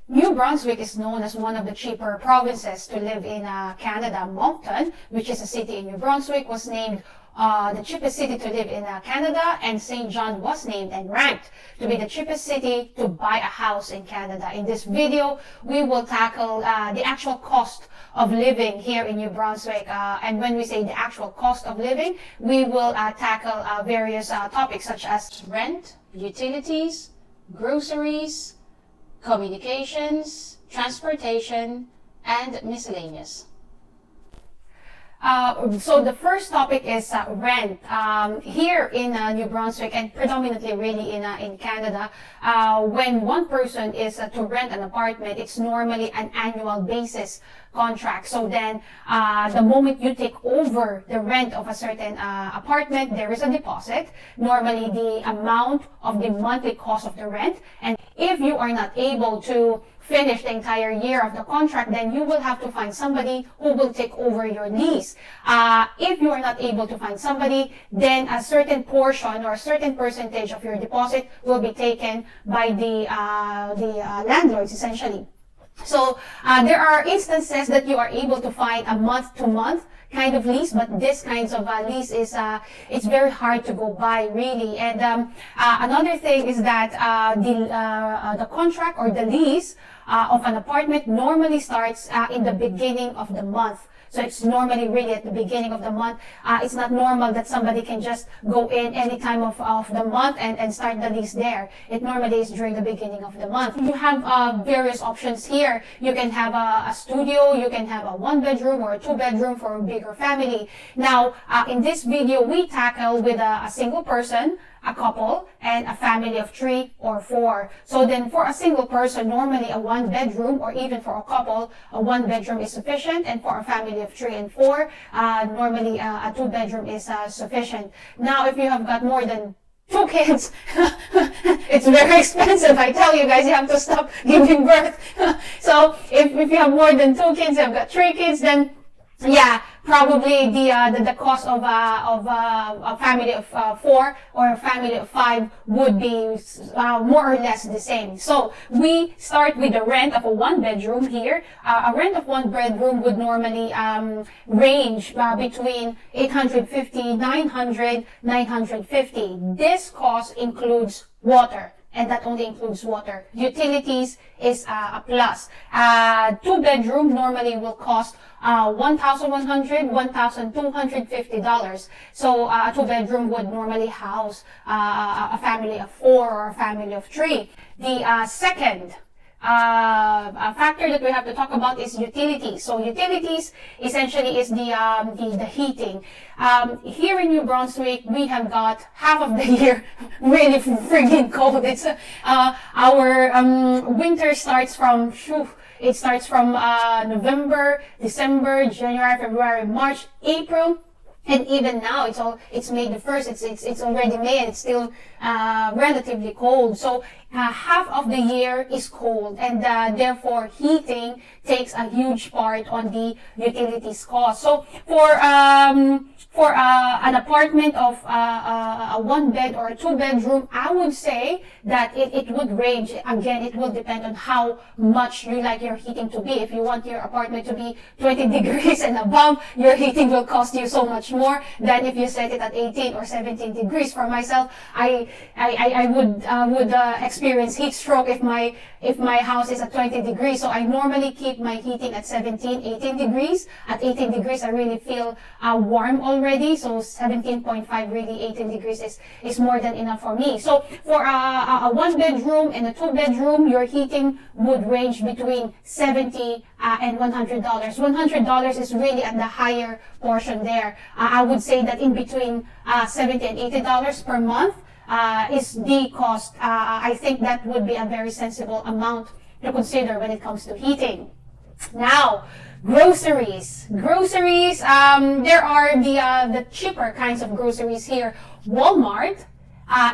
New Brunswick is known as one of the cheaper provinces to live in Canada. Moncton, which is a city in New Brunswick, was named the cheapest city to live in Canada, and St. John was named and ranked to be the cheapest city to buy a house in Canada. In this video, we will tackle the actual cost of living here in New Brunswick. And when we say the actual cost of living, we will tackle various topics such as rent, utilities, groceries, communications, transportation, and miscellaneous. So the first topic is rent. Here in New Brunswick, and predominantly really in Canada, when one person is to rent an apartment, it's normally an annual basis contract. So then the moment you take over the rent of a certain apartment, there is a deposit, normally the amount of the monthly cost of the rent. And if you are not able to finish the entire year of the contract, then you will have to find somebody who will take over your lease. If you are not able to find somebody, then a certain portion or a certain percentage of your deposit will be taken by the landlords, essentially. So there are instances that you are able to find a month-to-month kind of lease, but this kinds of lease is it's very hard to go by, really. And another thing is that the contract or the lease of an apartment normally starts in the beginning of the month. So it's normally really at the beginning of the month. It's not normal that somebody can just go in any time of the month and start the lease there. It normally is during the beginning of the month. You have various options here. You can have a studio, you can have a 1-bedroom or a 2-bedroom for a bigger family. Now, in this video, we tackle with a single person, a couple, and a family of 3 or 4. So then for a single person, normally a 1-bedroom, or even for a couple, a 1-bedroom is sufficient, and for a family of 3 and 4, normally a 2-bedroom is sufficient. Now, if you have got more than 2 kids, it's very expensive. I tell you guys, you have to stop giving birth. So if you have more than 2 kids, you have got 3 kids, then yeah, probably the cost of a family of 4 or a family of 5 would be more or less the same. So we start with the rent of a 1-bedroom here. A rent of 1-bedroom would normally range between $850, $900, $950. This cost includes water, and that only includes water. Utilities is a plus. 2-bedroom normally will cost $1,100, $1,250. So a 2-bedroom would normally house a family of 4 or a family of 3. The second factor that we have to talk about is utilities. So utilities essentially is the heating. Here in New Brunswick, we have got half of the year really friggin' cold. It's our winter starts from November, December, January, February, March, April. And even now, it's May the 1st, it's already May, and it's still relatively cold. So half of the year is cold, and therefore heating takes a huge part on the utilities cost. So for an apartment of a 1-bed or a 2-bedroom, I would say that it would range. Again, it will depend on how much you like your heating to be. If you want your apartment to be 20 degrees and above, your heating will cost you so much more than if you set it at 18 or 17 degrees. For myself, I would experience heat stroke if my house is at 20 degrees. So I normally keep my heating at 17, 18 degrees. At 18 degrees, I really feel warm already. So 17.5, really 18 degrees is more than enough for me. So for a 1-bedroom and a 2-bedroom, your heating would range between $70 and $100. $100 is really at the higher portion there. I would say that in between $70 and $80 per month is the cost. I think that would be a very sensible amount to consider when it comes to heating. Now, groceries. Groceries, there are the cheaper kinds of groceries here. Walmart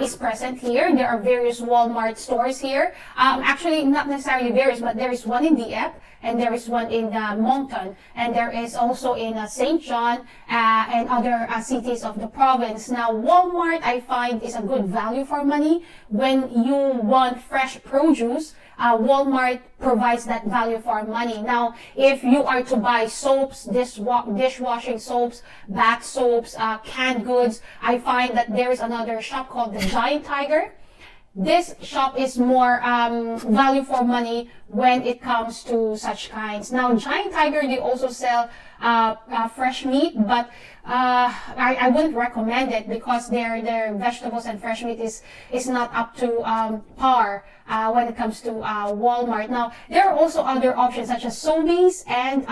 is present here. There are various Walmart stores here. Actually, not necessarily various, but there is one in Dieppe, and there is one in Moncton, and there is also in St. John and other cities of the province. Now, Walmart, I find, is a good value for money when you want fresh produce. Walmart provides that value for money. Now, if you are to buy soaps, dishwashing soaps, bath soaps, canned goods, I find that there is another shop called the Giant Tiger. This shop is more value for money when it comes to such kinds. Now, Giant Tiger, they also sell fresh meat, but I wouldn't recommend it because their vegetables and fresh meat is not up to par when it comes to Walmart. Now, there are also other options such as Sobeys and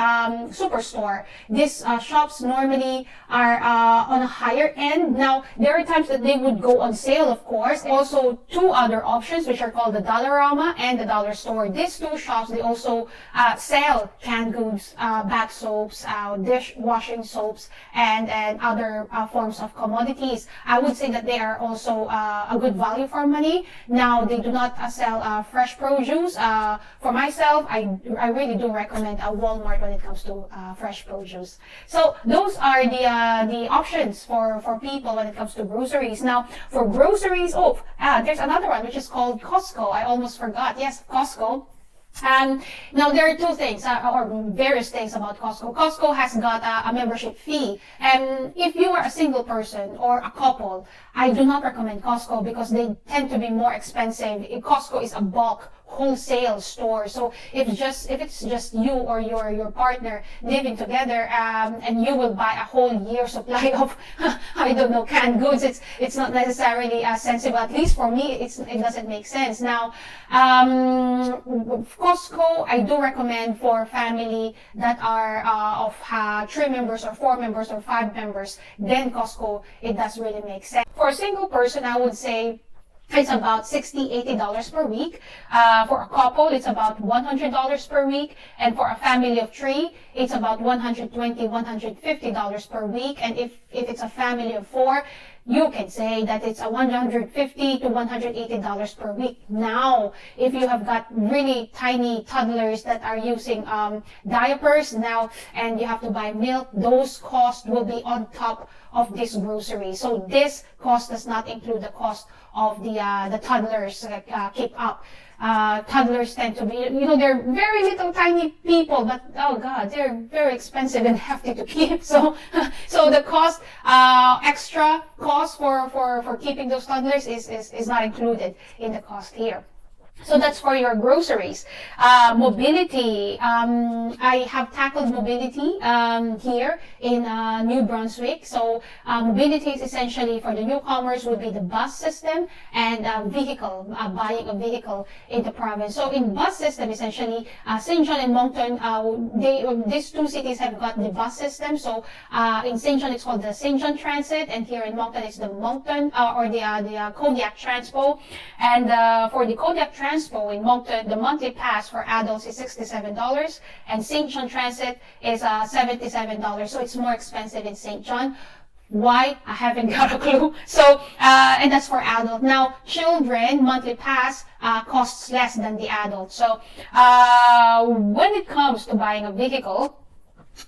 Superstore. These shops normally are on a higher end. Now, there are times that they would go on sale, of course. Also, two other options which are called the Dollarama and the Dollar Store. These two shops, they also sell canned goods, bath soaps, dishwashing soaps, and other forms of commodities. I would say that they are also a good value for money. Now, they do not sell fresh produce. For myself, I really do recommend Walmart when it comes to fresh produce. So those are the options for people when it comes to groceries. Now, for groceries, there's another one which is called Costco. I almost forgot. Yes, Costco. Now there are two things, or various things about Costco. Costco has got a membership fee. And if you are a single person or a couple, I do not recommend Costco because they tend to be more expensive. Costco is a bulk wholesale store. So if it's just you or your partner living together, and you will buy a whole year supply of I don't know, canned goods, it's not necessarily sensible. At least for me, it doesn't make sense. Now, Costco, I do recommend for family that are of 3 members or 4 members or 5 members. Then Costco, it does really make sense. For a single person, I would say it's about $60-$80 per week. For a couple, it's about $100 per week. And for a family of 3, it's about $120-$150 per week. And if it's a family of 4, you can say that it's a $150 to $180 per week. Now, if you have got really tiny toddlers that are using diapers now, and you have to buy milk, those costs will be on top of this grocery. So this cost does not include the cost of the toddlers keep up. Toddlers tend to be, they're very little tiny people, but oh god, they're very expensive and hefty to keep. So the cost, extra cost for keeping those toddlers is not included in the cost here. So that's for your groceries. Mobility. I have tackled mobility here in New Brunswick. So mobility is essentially for the newcomers would be the bus system and vehicle, buying a vehicle in the province. So in bus system, essentially, St. John and Moncton, these two cities have got the bus system. So in St. John, it's called the St. John Transit, and here in Moncton, it's the Moncton or the Kodiak Transpo. And for the Kodiak Transpo in Moncton, the monthly pass for adults is $67, and St. John Transit is $77. So it's more expensive in St. John. Why? I haven't got a clue. So, and that's for adult. Now, children, monthly pass costs less than the adult. So, when it comes to buying a vehicle,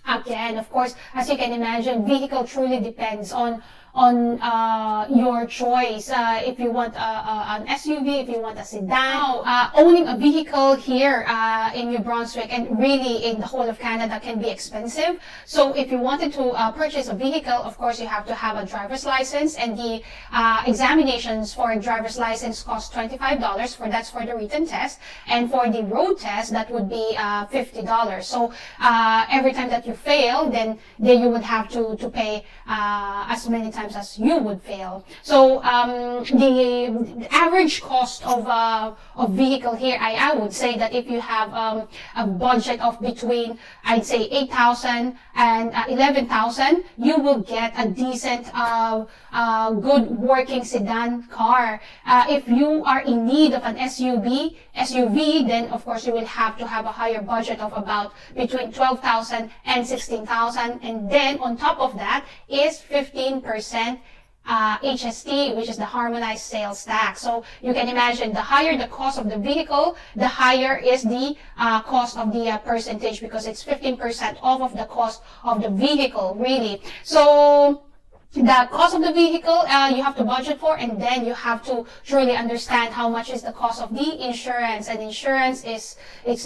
again, of course, as you can imagine, vehicle truly depends on your choice. If you want an SUV, if you want a sedan. Now, owning a vehicle here in New Brunswick and really in the whole of Canada can be expensive. So if you wanted to purchase a vehicle, of course you have to have a driver's license, and the examinations for a driver's license cost $25. That's for the written test, and for the road test that would be $50. So every time that you fail, then you would have to pay as many times as you would fail. So the average cost of vehicle here, I would say that if you have a budget of between, I'd say 8,000 and 11,000, you will get a decent, good working sedan car. If you are in need of an SUV, then of course you will have to have a higher budget of about between 12,000 and 16,000, and then on top of that is 15% HST, which is the harmonized sales tax. So you can imagine, the higher the cost of the vehicle, the higher is the cost of the percentage, because it's 15% off of the cost of the vehicle, really. So the cost of the vehicle you have to budget for, and then you have to truly understand how much is the cost of the insurance. And insurance it's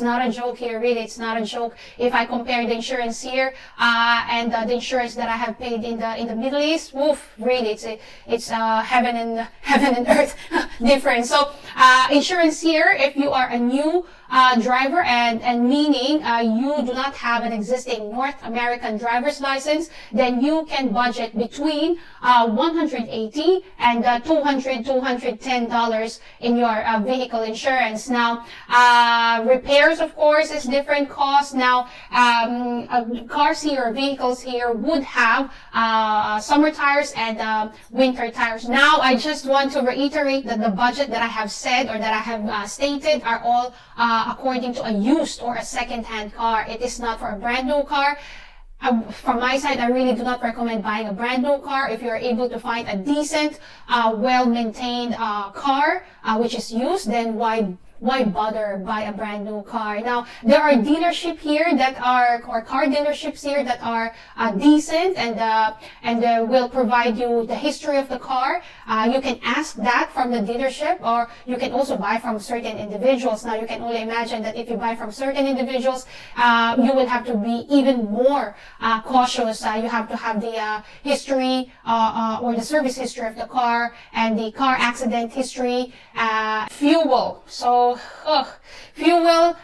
not a joke here, really. It's not a joke. If I compare the insurance here and the insurance that I have paid in the Middle East, woof, really, it's heaven and earth difference. So insurance here, if you are a new driver, and meaning you do not have an existing North American driver's license, then you can budget between $180 and $210 in your vehicle insurance. Now, repairs, of course, is different cost. Now, cars here, vehicles here would have summer tires and winter tires. Now, I just want to reiterate that the budget that I have said, or that I have stated, are all according to a used or a second-hand car. It is not for a brand new car. From my side, I really do not recommend buying a brand new car. If you're able to find a decent, well-maintained car, which is used, then why bother buy a brand new car? Now, there are dealerships here that are, or car dealerships here that are decent and will provide you the history of the car. You can ask that from the dealership, or you can also buy from certain individuals. Now, you can only imagine that if you buy from certain individuals, you will have to be even more cautious. You have to have the history or the service history of the car, and the car accident history, fuel. So, fuel,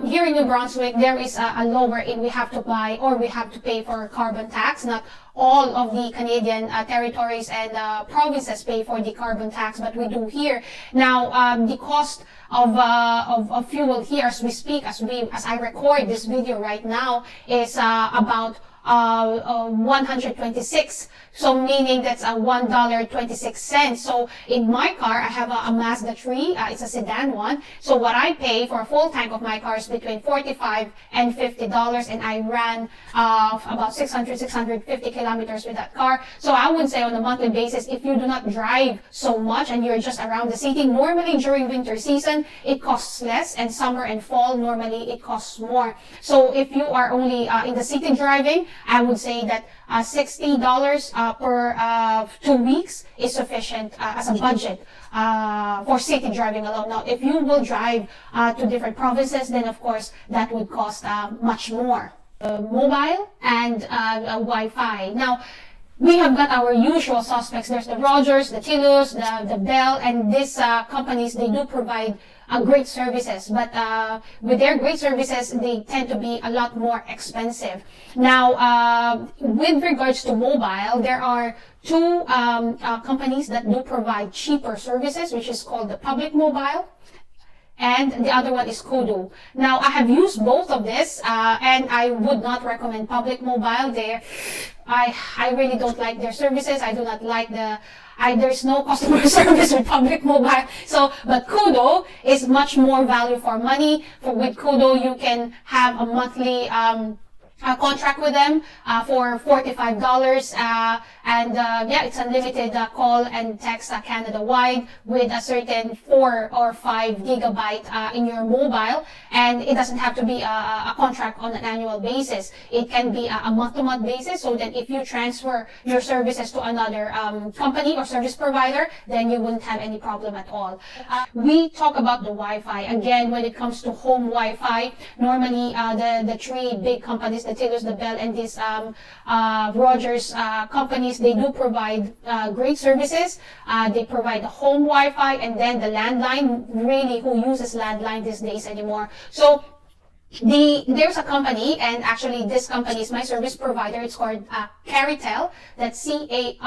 here in New Brunswick, there is a lower in we have to buy, or we have to pay for carbon tax. Not all of the Canadian territories and provinces pay for the carbon tax, but we do here. Now, the cost of fuel here as we speak, as I record this video right now, is about 126. So meaning that's $1.26. So in my car, I have a Mazda 3. It's a sedan one. So what I pay for a full tank of my car is between $45 and $50, and I ran about 650 kilometers with that car. So I would say on a monthly basis, if you do not drive so much and you're just around the city, normally during winter season, it costs less, and summer and fall, normally it costs more. So if you are only in the city driving, I would say that $60 per 2 weeks is sufficient as a budget for city driving alone. Now, if you will drive to different provinces, then of course that would cost much more. Mobile and Wi-Fi. Now, we have got our usual suspects. There's the Rogers, the TELUS, the Bell, and these companies, they do provide great services, but with their great services, they tend to be a lot more expensive. Now, with regards to mobile, there are two companies that do provide cheaper services, which is called the Public Mobile, and the other one is Koodo. Now, I have used both of this, and I would not recommend Public Mobile. I really don't like their services. I do not like there's no customer service with Public Mobile. So, but Koodo is much more value for money. With Koodo, you can have a monthly contract with them for $45, and yeah, it's unlimited call and text Canada-wide with a certain 4 or 5 gigabyte in your mobile, and it doesn't have to be a contract on an annual basis. It can be a month-to-month basis, so that if you transfer your services to another company or service provider, then you wouldn't have any problem at all. We talk about the Wi-Fi. Again, when it comes to home Wi-Fi, normally the three big companies, the TELUS, the Bell, and these Rogers companies, they do provide great services. They provide the home Wi-Fi, and then the landline. Really, who uses landline these days anymore? So there's a company, and actually this company is my service provider. It's called Carrytel. That's CARRYTEL,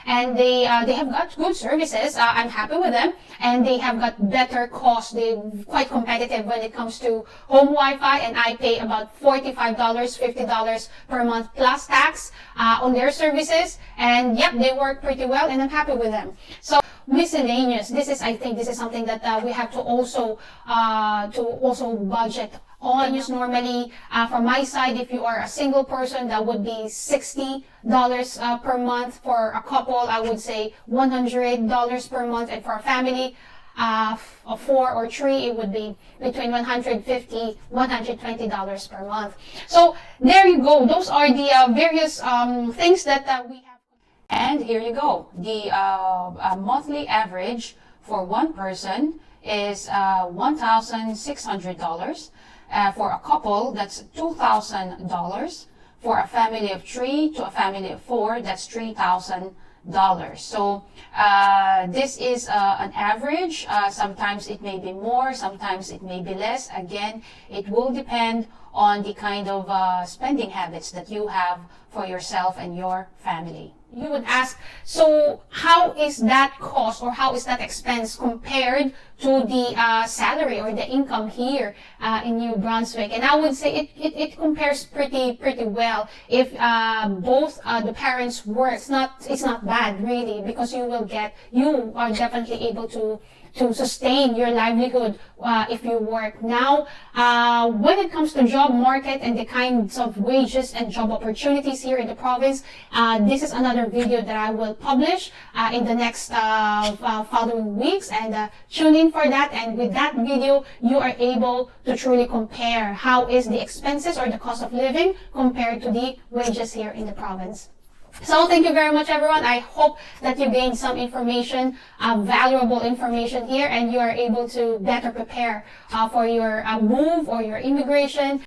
and they have got good services. I'm happy with them, and they have got better cost. They're quite competitive when it comes to home Wi-Fi, and I pay about $45, $50 per month plus tax on their services, and yep, they work pretty well, and I'm happy with them. So miscellaneous. I think this is something that we have to also budget on. Normally, from my side, if you are a single person, that would be $60 per month. For a couple, I would say $100 per month, and for a family, 4 or 3, it would be between $150, $120 per month. So there you go. Those are the various things that we have. And here you go. The monthly average for one person is $1,600. For a couple, that's $2,000. For a family of 3 to a family of 4, that's $3,000. So this is an average. Sometimes it may be more, sometimes it may be less. Again, it will depend on the kind of spending habits that you have for yourself and your family. You would ask, so how is that cost or how is that expense compared to the salary or the income here in New Brunswick? And I would say it compares pretty well. If both the parents work, it's not bad really, because you are definitely able to sustain your livelihood if you work. Now, when it comes to job market and the kinds of wages and job opportunities here in the province, this is another video that I will publish in the next following weeks, and tune in for that. And with that video, you are able to truly compare how is the expenses or the cost of living compared to the wages here in the province. So thank you very much, everyone. I hope that you gained some information, valuable information here, and you are able to better prepare for your move or your immigration.